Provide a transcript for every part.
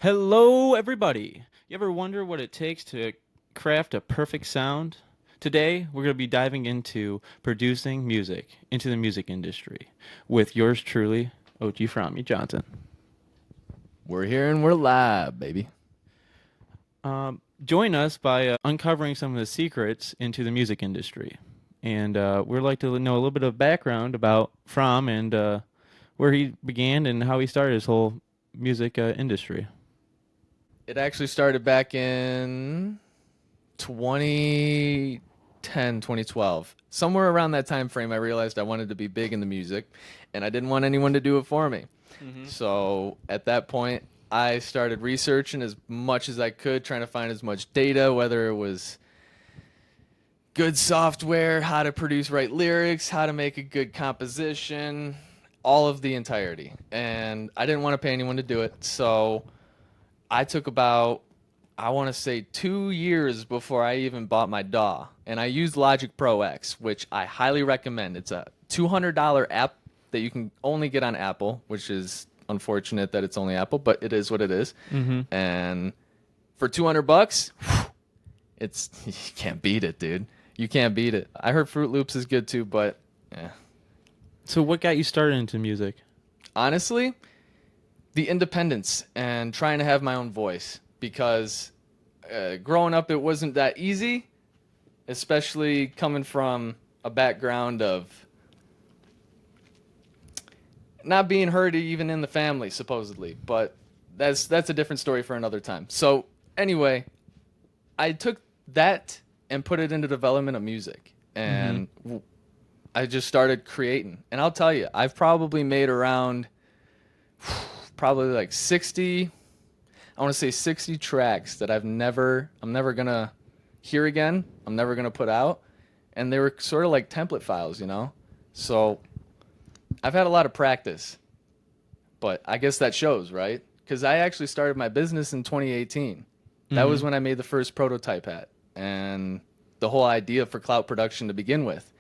Hello, everybody. You ever wonder what it takes to craft a perfect sound? Today, we're going to be diving into producing music, into the music industry, with yours truly, OG Fromme Johnson. We're here and we're live, baby. Join us by uncovering some of the secrets into the music industry. And we'd like to know a little bit of background about Fromme and where he began and how he started his whole music industry. It actually started back in 2010, 2012. Somewhere around that time frame, I realized I wanted to be big in the music, and I didn't want anyone to do it for me. So at that point, I started researching as much as I could, trying to find as much data, whether it was good software, how to produce right lyrics, how to make a good composition, all of the entirety. And I didn't want to pay anyone to do it, so I took about, I want to say, 2 years before I even bought my DAW. And I used Logic Pro X, which I highly recommend. It's a $200 app that you can only get on Apple, which is unfortunate that it's only Apple, but it is what it is. And for 200 bucks, it's you can't beat it, dude. You can't beat it. I heard Fruit Loops is good too, but yeah. So, what got you started into music? Honestly, the independence and trying to have my own voice because growing up it wasn't that easy, especially coming from a background of not being heard even in the family supposedly, but that's a different story for another time. So anyway, I took that and put it into development of music, and I just started creating. And I'll tell you, I've probably made around probably like 60, I want to say 60 tracks that I'm never gonna hear again. I'm never gonna put out. And they were sort of like template files, you know? So I've had a lot of practice, but I guess that shows, right? Because I actually started my business in 2018. That was when I made the first prototype hat and the whole idea for cloud production to begin with,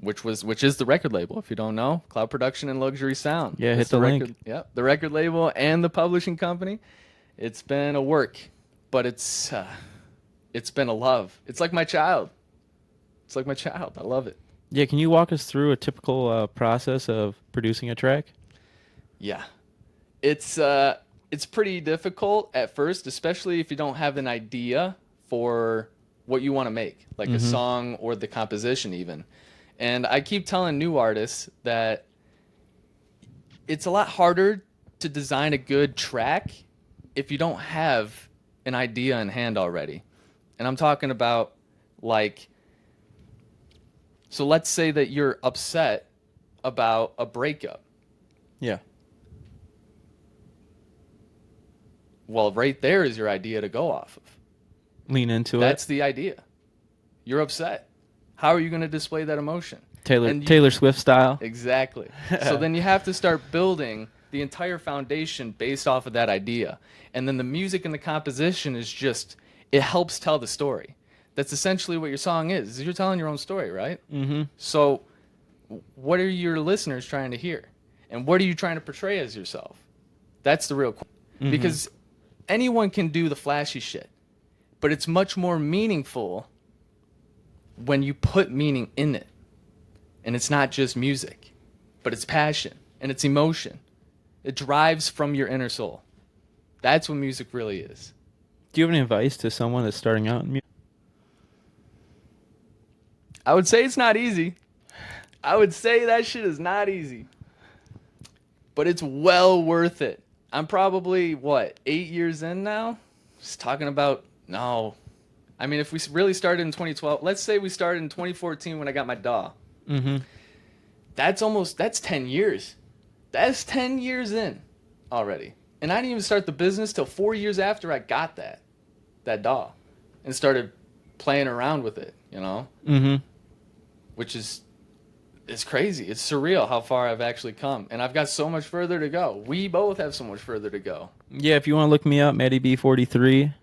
which is the record label. If you don't know, Cloud Production and Luxury Sound. Yeah, hit It's the record, link. yep, the record label and the publishing company. It's been a work, but it's been a love. It's like my child. It's like my child. I love it. Yeah, can you walk us through a typical process of producing a track? Yeah, it's pretty difficult at first, especially if you don't have an idea for what you want to make, like a song or the composition even. And I keep telling new artists that it's a lot harder to design a good track if you don't have an idea in hand already. And I'm talking about like, so let's say that you're upset about a breakup. Yeah. Well, right there is your idea to go off of. Lean into That's it. the idea. You're upset. How are you going to display that emotion? Taylor And you, Taylor Swift style. exactly. So then you have to start building the entire foundation based off of that idea. And then the music and the composition is just, it helps tell the story. That's essentially what your song is. You're telling your own story, right? So what are your listeners trying to hear? And what are you trying to portray as yourself? That's the real question. Because anyone can do the flashy shit, but it's much more meaningful when you put meaning in it. And it's not just music, but it's passion and it's emotion. It drives from your inner soul. That's what music really is. Do you have any advice to someone that's starting out in music? I would say it's not easy. I would say that shit is not easy. But it's well worth it. I'm probably, what, 8 years in now? Just talking about, no. I mean, if we really started in 2012, let's say we started in 2014 when I got my DAW. That's 10 years. That's 10 years in already. And I didn't even start the business till 4 years after I got that DAW and started playing around with it, you know? Which is, it's crazy. It's surreal how far I've actually come. And I've got so much further to go. We both have so much further to go. Yeah, if you want to look me up, Matty B43.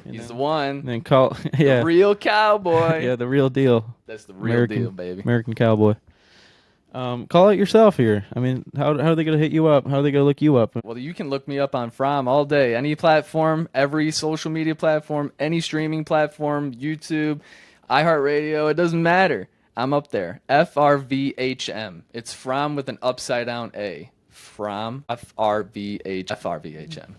He's the one. Then call, The yeah, real cowboy. yeah, the real deal. That's the real deal, baby. American cowboy. Call out yourself here. I mean, how are they gonna hit you up? How are they gonna look you up? Well, you can look me up on Fromme all day. Any platform, every social media platform, any streaming platform, YouTube, iHeartRadio, it doesn't matter. I'm up there. FRVHM. It's Fromme with an upside down A. Fromme, FRVHM.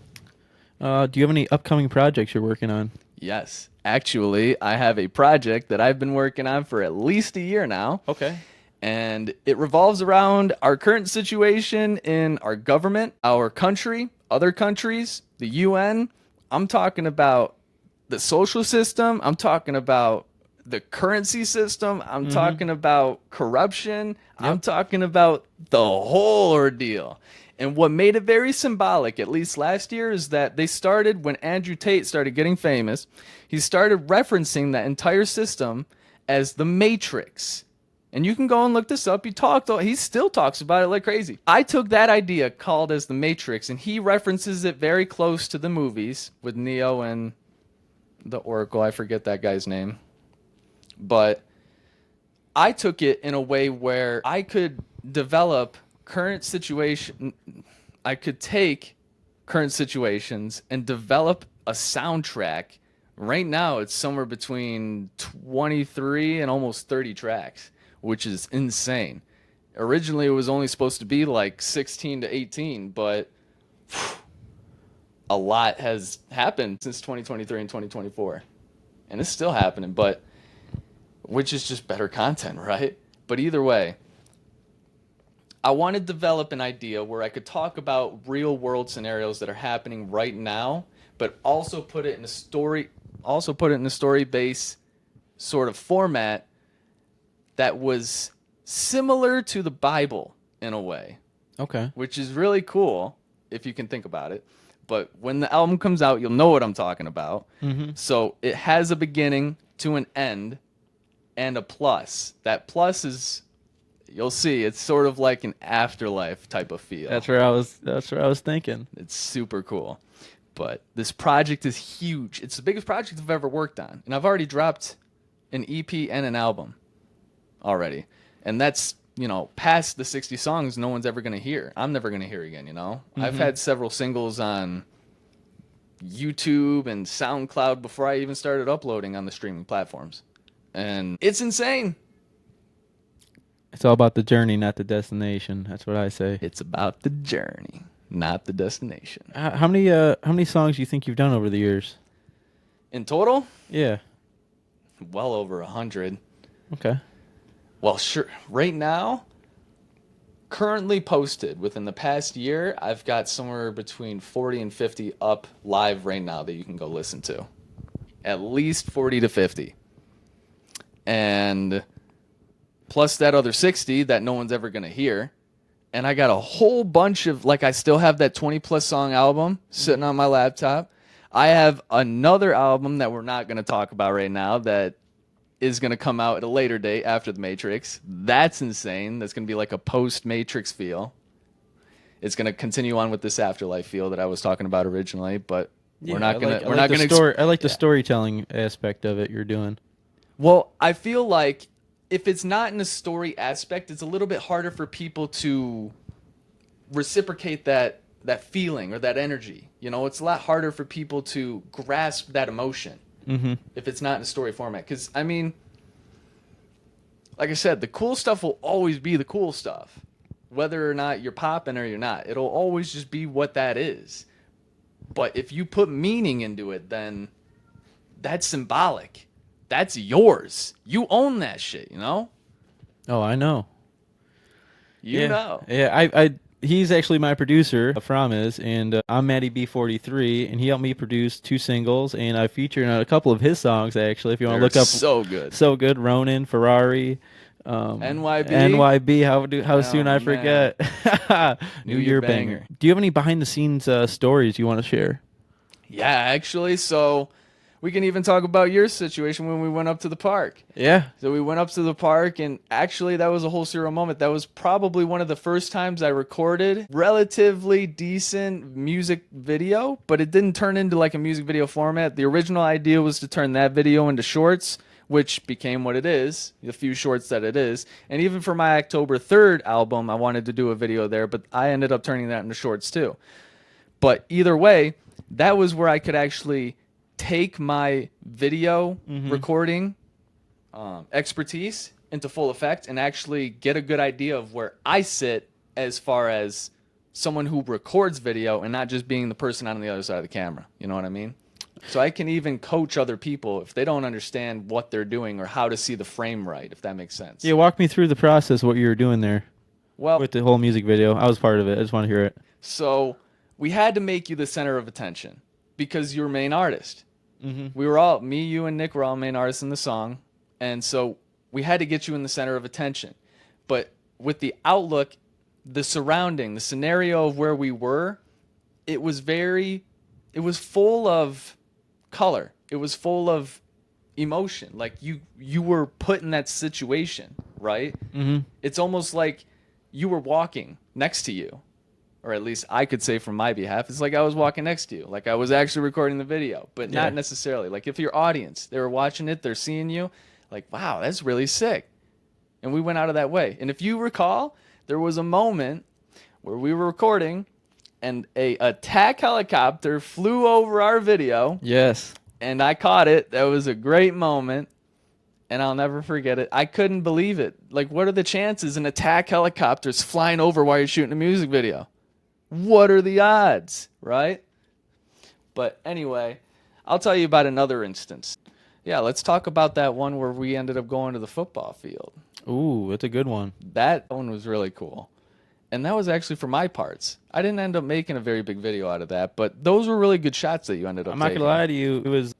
Do you have any upcoming projects you're working on? Yes. Actually, I have a project that I've been working on for at least a year now. Okay. And it revolves around our current situation in our government, our country, other countries, the UN. I'm talking about the social system. I'm talking about the currency system. I'm talking about corruption. I'm talking about the whole ordeal. And what made it very symbolic, at least last year, is that they started when Andrew Tate started getting famous. He started referencing that entire system as the Matrix. And you can go and look this up. He still talks about it like crazy. I took that idea called as the Matrix, and he references it very close to the movies with Neo and the Oracle. I forget that guy's name. But I took it in a way where I could develop current situation. I could take current situations and develop a soundtrack. Right now, it's somewhere between 23 and almost 30 tracks, which is insane. Originally, it was only supposed to be like 16 to 18, but a lot has happened since 2023 and 2024. And it's still happening, but which is just better content, right? But either way, I want to develop an idea where I could talk about real world scenarios that are happening right now, but also put it in a story-based sort of format that was similar to the Bible in a way, Okay. which is really cool if you can think about it. But when the album comes out, you'll know what I'm talking about. So it has a beginning to an end and a plus. That plus is, you'll see, it's sort of like an afterlife type of feel. That's where I was thinking. It's super cool. But this project is huge. It's the biggest project I've ever worked on. And I've already dropped an EP and an album already. And that's, past the 60 songs no one's ever going to hear. I'm never going to hear again, I've had several singles on YouTube and SoundCloud before I even started uploading on the streaming platforms. And it's insane. It's all about the journey, not the destination. That's what I say. It's about the journey, not the destination. How many songs do you think you've done over the years? In total, Yeah. well over 100. Okay. Well, sure. Right now, currently posted within the past year, I've got somewhere between 40 and 50 up live right now that you can go listen to. At least 40 to 50. And plus that other 60 that no one's ever going to hear. And I got a whole bunch of, I still have that 20 plus song album sitting on my laptop. I have another album that we're not going to talk about right now that is going to come out at a later date after The Matrix. That's insane. That's going to be like a post-Matrix feel. It's going to continue on with this afterlife feel that I was talking about originally, but we're not going to. I like the storytelling aspect of it you're doing. Well, I feel like if it's not in a story aspect, it's a little bit harder for people to reciprocate that feeling or that energy. It's a lot harder for people to grasp that emotion if it's not in a story format. Because, like I said, the cool stuff will always be the cool stuff. Whether or not you're popping or you're not, it'll always just be what that is. But if you put meaning into it, then that's symbolic. That's yours. You own that shit, Oh, I know. You know. Yeah, he's actually my producer, Fromme is, and I'm Matty B43, and he helped me produce 2 singles, and I featured on a couple of his songs, actually, if you want to look up. So good. So good. Ronin, Ferrari, NYB, how soon I forget. New Year banger. Do you have any behind-the-scenes stories you want to share? Yeah, actually, so we can even talk about your situation when we went up to the park. Yeah. So we went up to the park, and actually that was a whole surreal moment. That was probably one of the first times I recorded relatively decent music video, but it didn't turn into like a music video format. The original idea was to turn that video into shorts, which became what it is, the few shorts that it is. And even for my October 3rd album, I wanted to do a video there, but I ended up turning that into shorts too. But either way, that was where I could actually take my video recording expertise into full effect and actually get a good idea of where I sit as far as someone who records video and not just being the person on the other side of the camera. You know what I mean? So I can even coach other people if they don't understand what they're doing or how to see the frame right, if that makes sense. Yeah, walk me through the process, what you were doing there Well, with the whole music video. I was part of it. I just want to hear it. so we had to make you the center of attention because you're main artist. Mm-hmm. We were all, me, you, and Nick were all main artists in the song. And so we had to get you in the center of attention. But with the outlook, the surrounding, the scenario of where we were, it was full of color. It was full of emotion. Like you were put in that situation, right? Mm-hmm. It's almost like you were walking next to you. Or at least I could say from my behalf, it's like I was walking next to you. Like I was actually recording the video, but not necessarily. Like if your audience, they were watching it, they're seeing you, like, wow, that's really sick. And we went out of that way. And if you recall, there was a moment where we were recording and a attack helicopter flew over our video. Yes. And I caught it. That was a great moment. And I'll never forget it. I couldn't believe it. Like, what are the chances an attack helicopter's flying over while you're shooting a music video? What are the odds, right? But anyway, I'll tell you about another instance. Yeah, let's talk about that one where we ended up going to the football field. Ooh, that's a good one. That one was really cool. And that was actually for my parts. I didn't end up making a very big video out of that, but those were really good shots that you ended up I'm not taking. gonna lie to you. It was,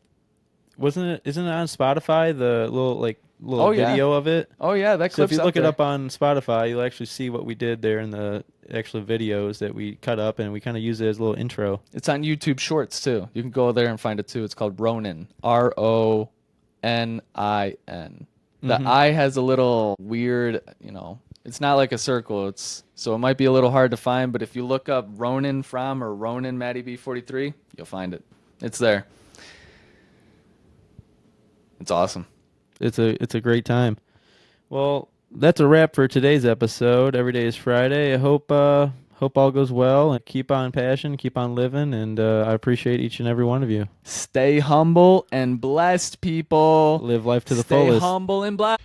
isn't it on Spotify? The little video of it. Oh yeah, that So if clip's you look up it up on Spotify, you'll actually see what we did there in the actual videos that we cut up, and we kind of use it as a little intro. It's on YouTube Shorts too. You can go there and find it too. It's called Ronin. Ronin. The I has a little weird, it's not like a circle. So it might be a little hard to find, but if you look up Ronin Fromme or Ronin Matty B43, you'll find it. It's there. It's awesome. It's a great time. Well, that's a wrap for today's episode. Every day is Friday. I hope all goes well, and keep on passion, keep on living, and I appreciate each and every one of you. Stay humble and blessed, people. Live life to the Stay fullest. humble and blessed.